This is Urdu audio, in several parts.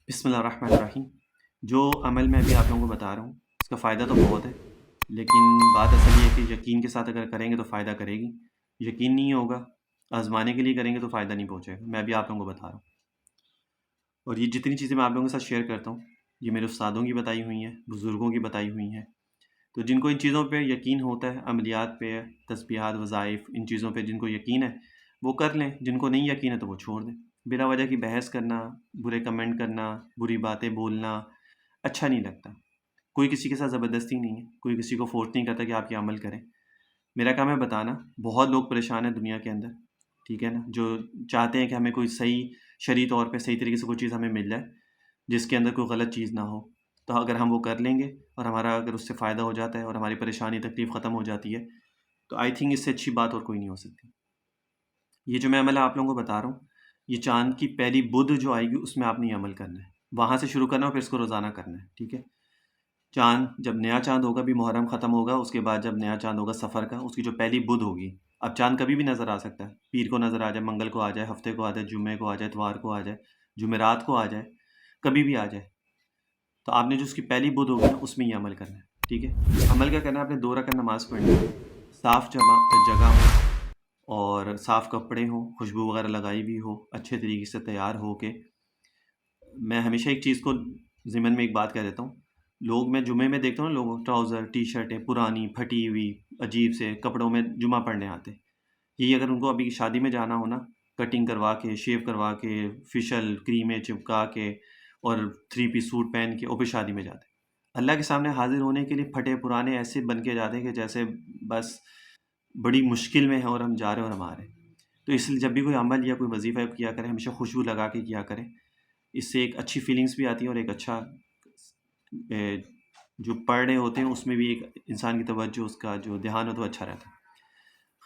بسم اللہ الرحمن الرحیم۔ جو عمل میں ابھی آپ لوگوں کو بتا رہا ہوں اس کا فائدہ تو بہت ہے، لیکن بات اصل یہ ہے کہ یقین کے ساتھ اگر کریں گے تو فائدہ کرے گی، یقین نہیں ہوگا آزمانے کے لیے کریں گے تو فائدہ نہیں پہنچے گا۔ میں ابھی آپ لوگوں کو بتا رہا ہوں، اور یہ جتنی چیزیں میں آپ لوگوں کے ساتھ شیئر کرتا ہوں یہ میرے استادوں کی بتائی ہوئی ہیں، بزرگوں کی بتائی ہوئی ہیں۔ تو جن کو ان چیزوں پہ یقین ہوتا ہے، عملیات پہ، تسبیحات، وظائف، ان چیزوں پہ جن کو یقین ہے وہ کر لیں، جن کو نہیں یقین ہے تو وہ چھوڑ دیں۔ بلا وجہ کی بحث کرنا، برے کمنٹ کرنا، بری باتیں بولنا اچھا نہیں لگتا۔ کوئی کسی کے ساتھ زبردستی نہیں ہے، کوئی کسی کو فورس نہیں کرتا کہ آپ یہ عمل کریں۔ میرا کام ہے بتانا۔ بہت لوگ پریشان ہیں دنیا کے اندر، ٹھیک ہے نا، جو چاہتے ہیں کہ ہمیں کوئی صحیح شرعی طور پہ صحیح طریقے سے کوئی چیز ہمیں مل جائے جس کے اندر کوئی غلط چیز نہ ہو۔ تو اگر ہم وہ کر لیں گے اور ہمارا اگر اس سے فائدہ ہو جاتا ہے اور ہماری پریشانی تکلیف ختم ہو جاتی ہے تو آئی تھنک اس سے اچھی بات اور کوئی نہیں ہو سکتی۔ یہ جو میں عمل آپ لوگوں کو بتا رہا ہوں، یہ چاند کی پہلی بدھ جو آئے گی اس میں آپ نے یہ عمل کرنا ہے، وہاں سے شروع کرنا ہے اور پھر اس کو روزانہ کرنا ہے، ٹھیک ہے۔ چاند جب نیا چاند ہوگا، بھی محرم ختم ہوگا، اس کے بعد جب نیا چاند ہوگا سفر کا، اس کی جو پہلی بدھ ہوگی، اب چاند کبھی بھی نظر آ سکتا ہے، پیر کو نظر آ جائے، منگل کو آ جائے، ہفتے کو آ جائے، جمعے کو آ جائے، اتوار کو آ جائے، جمعرات کو آ جائے، کبھی بھی آ جائے۔ تو آپ نے جو اس کی پہلی بدھ ہوگی نا اس میں یہ عمل کرنا ہے، ٹھیک ہے۔ عمل کیا کرنا ہے، آپ نے 2 رکعت نماز پڑھنی ہے، صاف جگہ ہو اور صاف کپڑے ہوں، خوشبو وغیرہ لگائی ہوئی ہو، اچھے طریقے سے تیار ہو کے۔ میں ہمیشہ ایک چیز کو ضمن میں ایک بات کہہ دیتا ہوں، لوگ میں جمعے میں دیکھتا ہوں نا، لوگوں ٹراؤزر ٹی شرٹیں پرانی پھٹی ہوئی عجیب سے کپڑوں میں جمعہ پڑھنے آتے۔ یہی اگر ان کو ابھی شادی میں جانا ہو نا، کٹنگ کروا کے، شیو کروا کے، فیشل کریمیں چپکا کے اور 3 پیس سوٹ پہن کے، اور پھر شادی میں جاتے، اللہ کے سامنے حاضر ہونے کے لیے پھٹے پرانے ایسے بن کے جاتے ہیں کہ جیسے بس بڑی مشکل میں ہے اور ہم جا رہے ہیں اور ہم آ رہے ہیں۔ تو اس لیے جب بھی کوئی عمل یا کوئی وظیفہ کیا کریں، ہمیشہ خوشبو لگا کے کیا کریں، اس سے ایک اچھی فیلنگس بھی آتی ہیں اور ایک اچھا جو پڑھ رہے ہوتے ہیں اس میں بھی ایک انسان کی توجہ، اس کا جو دھیان ہو تو اچھا رہتا ہے۔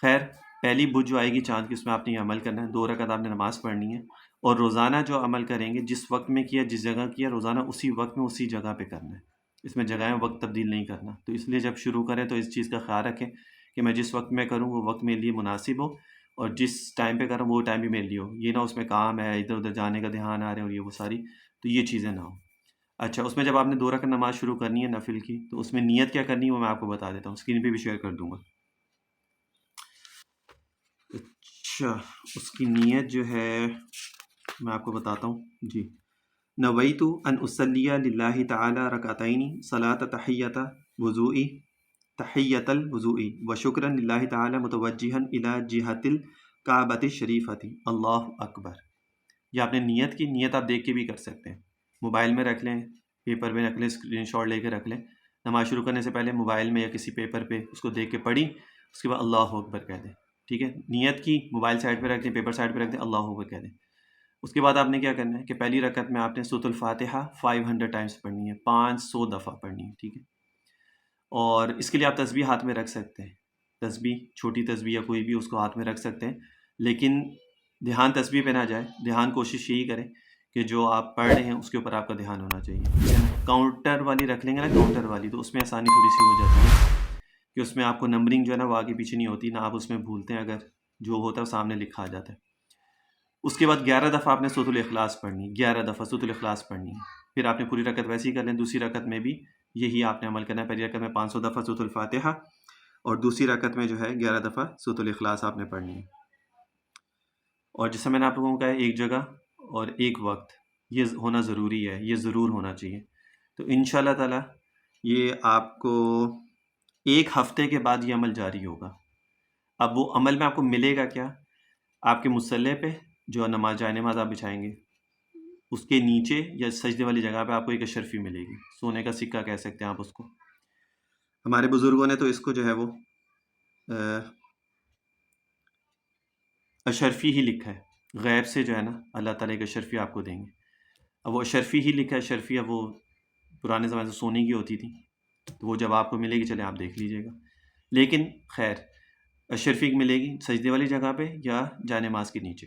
خیر، پہلی بدھ جو آئے گی چاند کی، اس میں آپ نے یہ عمل کرنا ہے، 2 رکعت آپ نے نماز پڑھنی ہے، اور روزانہ جو عمل کریں گے جس وقت میں کیا، جس جگہ کیا، روزانہ اسی وقت میں اسی جگہ پہ کرنا ہے، اس میں جگہیں وقت تبدیل نہیں کرنا۔ تو اس لیے جب شروع کریں تو اس چیز کا خیال رکھیں کہ میں جس وقت میں کروں وہ وقت میرے لیے مناسب ہو، اور جس ٹائم پہ کروں وہ ٹائم بھی میرے لیے ہو، یہ نہ اس میں کام ہے، ادھر ادھر جانے کا دھیان آ رہے ہیں اور یہ وہ ساری، تو یہ چیزیں نہ ہوں۔ اچھا، اس میں جب آپ نے 2 رکعت نماز شروع کرنی ہے نفل کی، تو اس میں نیت کیا کرنی ہے وہ میں آپ کو بتا دیتا ہوں، اسکرین پہ بھی شیئر کر دوں گا۔ اچھا، اس کی نیت جو ہے میں آپ کو بتاتا ہوں جی۔ نویت ان اصلی للہ تعالی رکعتین صلاۃ تحیۃ وضوئی، تحیۃ الوضوئی و شکرا للہ تعالی متوجہا الی جہۃ الکعبۃ الشریفۃ، اللہ اکبر۔ یہ آپ نے نیت کی، نیت آپ دیکھ کے بھی کر سکتے ہیں، موبائل میں رکھ لیں، پیپر میں رکھ لیں، اسکرین شاٹ لے کے رکھ لیں، نماز شروع کرنے سے پہلے موبائل میں یا کسی پیپر پہ اس کو دیکھ کے پڑھی، اس کے بعد اللہ اکبر کہہ دیں، ٹھیک ہے۔ نیت کی، موبائل سائڈ پہ رکھ دیں، پیپر سائڈ پہ رکھ دیں، اللہ اکبر کہہ دیں۔ اس کے بعد آپ نے کیا کرنا ہے کہ پہلی رکعت میں آپ نے سورۃ الفاتحہ 500 ٹائمز پڑھنی ہے، 500 دفعہ پڑھنی ہے، ٹھیک ہے۔ اور اس کے لیے آپ تسبیح ہاتھ میں رکھ سکتے ہیں، تسبیح، چھوٹی تسبیح یا کوئی بھی، اس کو ہاتھ میں رکھ سکتے ہیں، لیکن دھیان تسبیح پہ نہ جائے، دھیان کوشش یہی کریں کہ جو آپ پڑھ رہے ہیں اس کے اوپر آپ کا دھیان ہونا چاہیے، ٹھیک ہے نا۔ کاؤنٹر والی رکھ لیں گے نا، کاؤنٹر والی، تو اس میں آسانی تھوڑی سی ہو جاتی ہے کہ اس میں آپ کو نمبرنگ جو ہے نا وہ آگے پیچھے نہیں ہوتی، نہ آپ اس میں بھولتے ہیں، اگر جو ہوتا ہے وہ سامنے لکھا آ جاتا ہے۔ اس کے بعد 11 دفعہ آپ نے سورۃ الاخلاص پڑھنی ہے، 11 دفعہ سورۃ الاخلاص پڑھنی ہے۔ پھر آپ نے پوری رکعت ویسی کر لیں، دوسری رکعت میں بھی یہی آپ نے عمل کرنا ہے، پہلی رکعت میں 500 دفعہ سورۃ الفاتحہ، اور دوسری رکعت میں جو ہے 11 دفعہ سورۃ الاخلاص آپ نے پڑھنی ہے۔ اور جیسے میں نے آپ لوگوں کو کہا ہے، ایک جگہ اور ایک وقت یہ ہونا ضروری ہے، یہ ضرور ہونا چاہیے۔ تو ان شاء اللہ تعالیٰ یہ آپ کو 1 ہفتے کے بعد یہ عمل جاری ہوگا۔ اب وہ عمل میں آپ کو ملے گا کیا، آپ کے مصلے پہ جو نماز جائے نماز آپ بچھائیں گے، اس کے نیچے یا سجدے والی جگہ پہ آپ کو ایک اشرفی ملے گی، سونے کا سکہ کہہ سکتے ہیں آپ اس کو۔ ہمارے بزرگوں نے تو اس کو جو ہے وہ اشرفی ہی لکھا ہے، غیب سے جو ہے نا اللہ تعالیٰ ایک اشرفی آپ کو دیں گے۔ اب وہ اشرفی ہی لکھا ہے، اشرفی اب وہ پرانے زمانے سے سونے کی ہوتی تھی، تو وہ جب آپ کو ملے گی چلے آپ دیکھ لیجئے گا، لیکن خیر اشرفی ملے گی سجدے والی جگہ پہ یا جائے نماز کے نیچے۔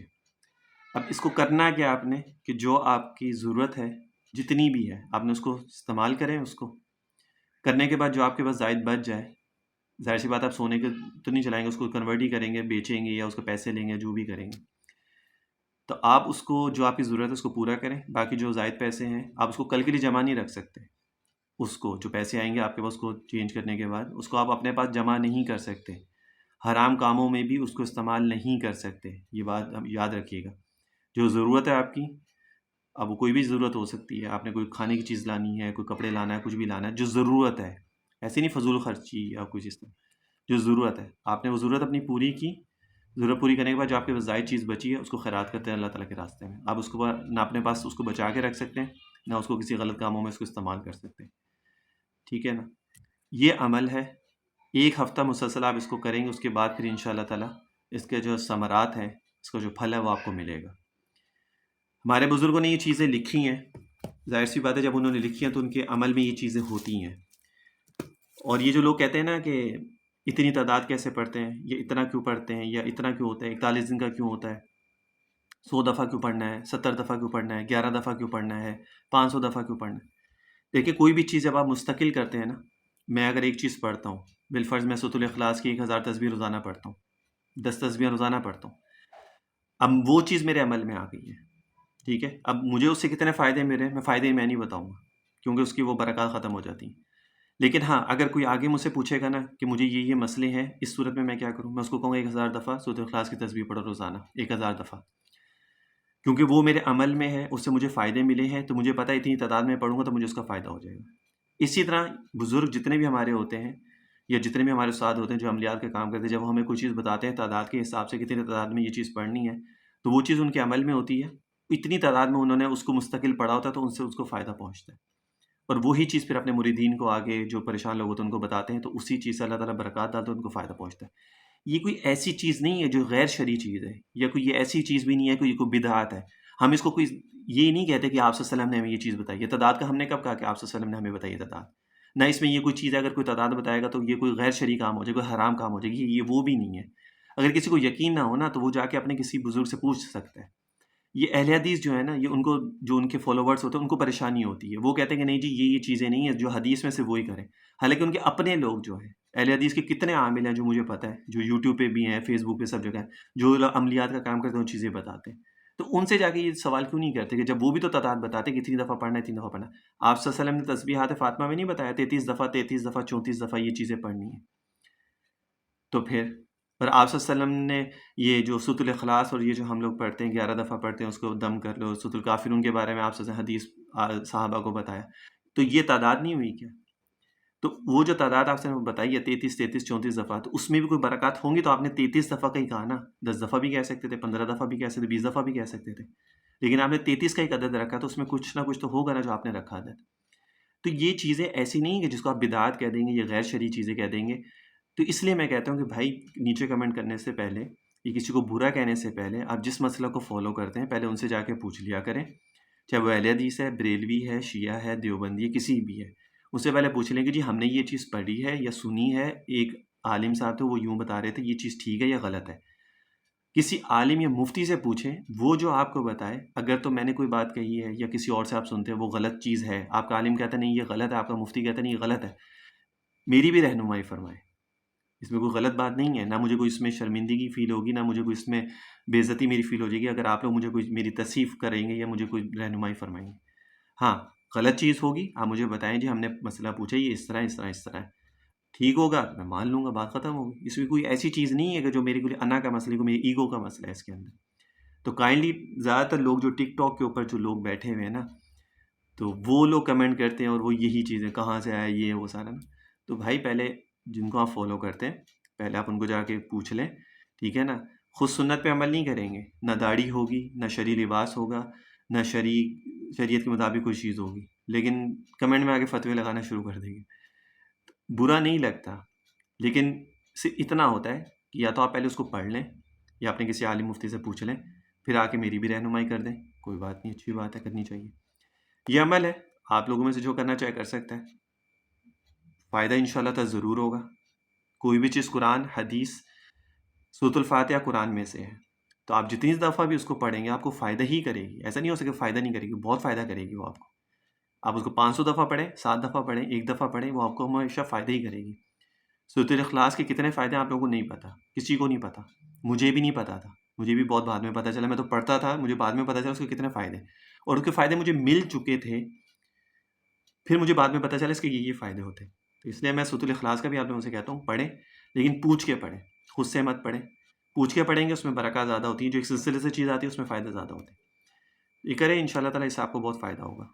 اب اس کو کرنا کیا آپ نے کہ جو آپ کی ضرورت ہے جتنی بھی ہے آپ نے اس کو استعمال کریں، اس کو کرنے کے بعد جو آپ کے پاس زائد بچ جائے، ظاہر سی بات آپ سونے کے تو نہیں چلائیں گے، اس کو کنورٹ ہی کریں گے، بیچیں گے یا اس کو پیسے لیں گے، جو بھی کریں گے۔ تو آپ اس کو جو آپ کی ضرورت ہے اس کو پورا کریں، باقی جو زائد پیسے ہیں آپ اس کو کل کے لیے جمع نہیں رکھ سکتے، اس کو جو پیسے آئیں گے آپ کے پاس کو چینج کرنے کے بعد اس کو آپ اپنے پاس جمع نہیں کر سکتے، حرام کاموں میں بھی اس کو استعمال نہیں کر سکتے، یہ بات یاد رکھیے گا۔ جو ضرورت ہے آپ کی، اب وہ کوئی بھی ضرورت ہو سکتی ہے، آپ نے کوئی کھانے کی چیز لانی ہے، کوئی کپڑے لانا ہے، کچھ بھی لانا ہے، جو ضرورت ہے، ایسے نہیں فضول خرچی یا کچھ اس طرح، جو ضرورت ہے آپ نے وہ ضرورت اپنی پوری کی، ضرورت پوری کرنے کے بعد جو آپ کے پاس زائد چیز بچی ہے اس کو خیرات کرتے ہیں اللہ تعالیٰ کے راستے میں، آپ اس کو نہ اپنے پاس اس کو بچا کے رکھ سکتے ہیں، نہ اس کو کسی غلط کاموں میں اس کو استعمال کر سکتے ہیں، ٹھیک ہے نا۔ یہ عمل ہے، ایک ہفتہ مسلسل آپ اس کو کریں گے، اس کے بعد پھر ان شاء اللہ تعالیٰ اس کے جو ثمرات ہیں، اس کا جو پھل ہے وہ آپ کو ملے گا۔ ہمارے بزرگوں نے یہ چیزیں لکھی ہیں، ظاہر سی بات ہے جب انہوں نے لکھی ہیں تو ان کے عمل میں یہ چیزیں ہوتی ہیں۔ اور یہ جو لوگ کہتے ہیں نا کہ اتنی تعداد کیسے پڑھتے ہیں، یا اتنا کیوں پڑھتے ہیں، یا اتنا کیوں ہوتا ہے، 41 دن کا کیوں ہوتا ہے، 100 دفعہ کیوں پڑھنا ہے، 70 دفعہ کیوں پڑھنا ہے، 11 دفعہ کیوں پڑھنا ہے، 500 دفعہ کیوں پڑھنا ہے۔ دیکھیں کوئی بھی چیز جب آپ مستقل کرتے ہیں نا، میں اگر ایک چیز پڑھتا ہوں، بالفرض میں سورۃ الاخلاص کی 1000 تسبیح روزانہ پڑھتا ہوں، 10 تسبیح روزانہ پڑھتا ہوں، اب وہ چیز میرے عمل میں آ گئی ہے، ٹھیک ہے۔ اب مجھے اس سے کتنے فائدے میرے، میں فائدے میں نہیں بتاؤں گا کیونکہ اس کی وہ برکات ختم ہو جاتی ہیں، لیکن ہاں اگر کوئی آگے مجھ سے پوچھے گا نا کہ مجھے یہ مسئلے ہیں، اس صورت میں کیا کروں، میں اس کو کہوں گا 1000 دفعہ سورۃ الاخلاص کی تسبیح پڑھو روزانہ، 1000 دفعہ، کیونکہ وہ میرے عمل میں ہے، اس سے مجھے فائدے ملے ہیں، تو مجھے پتہ ہے اتنی تعداد میں پڑھوں گا تو مجھے اس کا فائدہ ہو جائے گا۔ اسی طرح بزرگ جتنے بھی ہمارے ہوتے ہیں یا جتنے بھی ہمارے استاد ہوتے ہیں جو عملیات کا کام کرتے ہیں، جب وہ ہمیں کوئی چیز بتاتے ہیں تعداد کے حساب سے کتنی تعداد میں یہ چیز پڑھنی ہے، تو وہ چیز ان کے عمل میں ہوتی ہے، اتنی تعداد میں انہوں نے اس کو مستقل پڑھا ہوتا ہے تو ان سے اس کو فائدہ پہنچتا ہے، اور وہی چیز پھر اپنے مریدین کو آگے جو پریشان لوگ ہوتے ہیں ان کو بتاتے ہیں، تو اسی چیز سے اللہ تعالیٰ برکات ڈالتا ہے، ان کو فائدہ پہنچتا ہے۔ یہ کوئی ایسی چیز نہیں ہے جو غیر شرعی چیز ہے، یا کوئی یہ ایسی چیز بھی نہیں ہے کوئی بدعات ہے، ہم اس کو کوئی یہ نہیں کہتے کہ آپ صلی اللہ علیہ وسلم نے ہمیں یہ چیز بتائی ہے، تعداد کا ہم نے کب کہا کہ آپ صلی اللہ علیہ وسلم نے ہمیں بتائی ہے تعداد، نہ اس میں یہ کوئی چیز ہے اگر کوئی تعداد بتائے گا تو یہ کوئی غیر شرعی کام ہو جائے گا، کوئی حرام کام ہو جائے گی، یہ وہ بھی نہیں ہے۔ اگر کسی کو یقین نہ ہو نا تو وہ جا کے اپنے کسی بزرگ سے پوچھ سکتا ہے۔ یہ اہل حدیث جو ہے نا، یہ ان کو جو ان کے فالوورز ہوتے ہیں ان کو پریشانی ہوتی ہے، وہ کہتے ہیں کہ نہیں جی یہ چیزیں نہیں ہیں، جو حدیث میں سے وہی کریں، حالانکہ ان کے اپنے لوگ جو ہیں اہل حدیث کے کتنے عامل ہیں جو مجھے پتہ ہے، جو یوٹیوب پہ بھی ہیں، فیس بک پہ سب جگہ ہیں، جو عملیات کا کام کرتے ہیں وہ چیزیں بتاتے ہیں، تو ان سے جا کے یہ سوال کیوں نہیں کرتے کہ جب وہ بھی تو تعداد بتاتے کہ اتنی دفعہ پڑھنا ہے، اتنی دفعہ پڑھنا ہے۔ آپ صلی اللہ علیہ وسلم نے تسبیحات فاطمہ میں نہیں بتایا 33 دفعہ 33 دفعہ 34 دفعہ یہ چیزیں پڑھنی ہیں، تو پھر اور آپ صلی اللہ علیہ وسلم نے یہ جو سورۃ الاخلاص اور یہ جو ہم لوگ پڑھتے ہیں 11 دفعہ پڑھتے ہیں اس کو دم کر لو، سورۃ الکافرون کے بارے میں آپ صلی اللہ علیہ وسلم حدیث صحابہ کو بتایا، تو یہ تعداد نہیں ہوئی کیا؟ تو وہ جو تعداد آپ سے بتائی ہے 33 33 34 دفعہ، تو اس میں بھی کوئی برکات ہوں گی تو آپ نے 33 دفعہ کا ہی کہا نا، 10 دفعہ بھی کہہ سکتے تھے، 15 دفعہ بھی کہہ سکتے تھے، 20 دفعہ بھی کہہ سکتے تھے، لیکن آپ نے 33 کا ایک عدد رکھا، تو اس میں کچھ نہ کچھ تو ہوگا نا جو آپ نے رکھا عدد۔ تو یہ چیزیں ایسی نہیں کہ جس کو آپ بدعات کہہ دیں گے یا غیر شرعی چیزیں کہہ دیں گے، تو اس لیے میں کہتا ہوں کہ بھائی نیچے کمنٹ کرنے سے پہلے یا کسی کو برا کہنے سے پہلے آپ جس مسئلہ کو فالو کرتے ہیں پہلے ان سے جا کے پوچھ لیا کریں، چاہے وہ اہل حدیث ہے، بریلوی ہے، شیعہ ہے، دیوبندی ہے، کسی بھی ہے، اس سے پہلے پوچھ لیں کہ جی ہم نے یہ چیز پڑھی ہے یا سنی ہے، ایک عالم صاحب تھے وہ یوں بتا رہے تھے یہ چیز ٹھیک ہے یا غلط ہے، کسی عالم یا مفتی سے پوچھیں، وہ جو آپ کو بتائے، اگر تو میں نے کوئی بات کہی ہے یا کسی اور سے آپ سنتے ہیں وہ غلط چیز ہے، آپ کا عالم کہتا ہے نہیں یہ غلط ہے، آپ کا مفتی کہتا ہے نہیں یہ غلط ہے، میری بھی رہنمائی فرمائے، اس میں کوئی غلط بات نہیں ہے، نہ مجھے کوئی اس میں شرمندگی فیل ہوگی، نہ مجھے کوئی اس میں بے عزتی میری فیل ہو جائے گی اگر آپ لوگ مجھے کوئی میری تصحیح کریں گے یا مجھے کوئی رہنمائی فرمائیں گے۔ ہاں غلط چیز ہوگی آپ مجھے بتائیں جی ہم نے مسئلہ پوچھا یہ اس طرح اس طرح اس طرح ہے، ٹھیک ہوگا میں مان لوں گا، بات ختم ہوگی، اس میں کوئی ایسی چیز نہیں ہے کہ جو میری کوئی انا کا مسئلہ ہے، کوئی میری ایگو کا مسئلہ ہے اس کے اندر۔ تو کائنڈلی زیادہ تر لوگ جو ٹک ٹاک کے اوپر جو لوگ بیٹھے ہوئے ہیں نا، تو وہ لوگ کمنٹ کرتے ہیں اور وہ یہی چیزیں کہاں سے آیا یہ وہ سارا نا، تو بھائی پہلے جن کو آپ فالو کرتے ہیں پہلے آپ ان کو جا کے پوچھ لیں، ٹھیک ہے نا، خود سنت پہ عمل نہیں کریں گے، نہ داڑھی ہوگی، نہ شرعی لباس ہوگا، نہ شریعت کے مطابق کوئی چیز ہوگی، لیکن کمنٹ میں آگے فتوے لگانا شروع کر دیں گے، برا نہیں لگتا، لیکن صرف اتنا ہوتا ہے کہ یا تو آپ پہلے اس کو پڑھ لیں یا اپنے کسی عالم مفتی سے پوچھ لیں، پھر آ کے میری بھی رہنمائی کر دیں، کوئی بات نہیں، اچھی بات ہے، کرنی چاہیے، یہ عمل ہے، آپ لوگوں میں سے جو کرنا چاہے کر سکتا ہے، فائدہ انشاءاللہ تعالی ضرور ہوگا۔ کوئی بھی چیز قرآن، حدیث، سورۃ الفاتحہ قرآن میں سے ہے، تو آپ جتنی دفعہ بھی اس کو پڑھیں گے آپ کو فائدہ ہی کرے گی، ایسا نہیں ہو سکے فائدہ نہیں کرے گی، بہت فائدہ کرے گی وہ آپ کو، آپ اس کو 500 دفعہ پڑھیں، 7 دفعہ پڑھیں، 1 دفعہ پڑھیں، وہ آپ کو ہمیشہ فائدہ ہی کرے گی۔ سورۃ الاخلاص کے کتنے فائدے آپ لوگوں کو نہیں پتہ، کسی کو نہیں پتہ، مجھے بھی نہیں پتہ تھا، مجھے بھی بہت بعد میں پتہ چلا، میں تو پڑھتا تھا، مجھے بعد میں پتہ چلا اس کے کتنے فائدے، اور اس کے فائدے مجھے مل چکے تھے، پھر مجھے بعد میں پتہ چلا اس کے یہ فائدے ہوتے ہیں۔ تو اس لیے میں سورۃ الاخلاص کا بھی آپ لوگوں سے کہتا ہوں پڑھیں، لیکن پوچھ کے پڑھیں، خود سے مت پڑھیں، پوچھ کے پڑھیں گے اس میں برکات زیادہ ہوتی ہیں، جو ایک سلسلے سے چیز آتی ہے اس میں فائدے زیادہ ہوتے ہیں۔ یہ کریں، انشاءاللہ تعالیٰ اس سے آپ کو بہت فائدہ ہوگا۔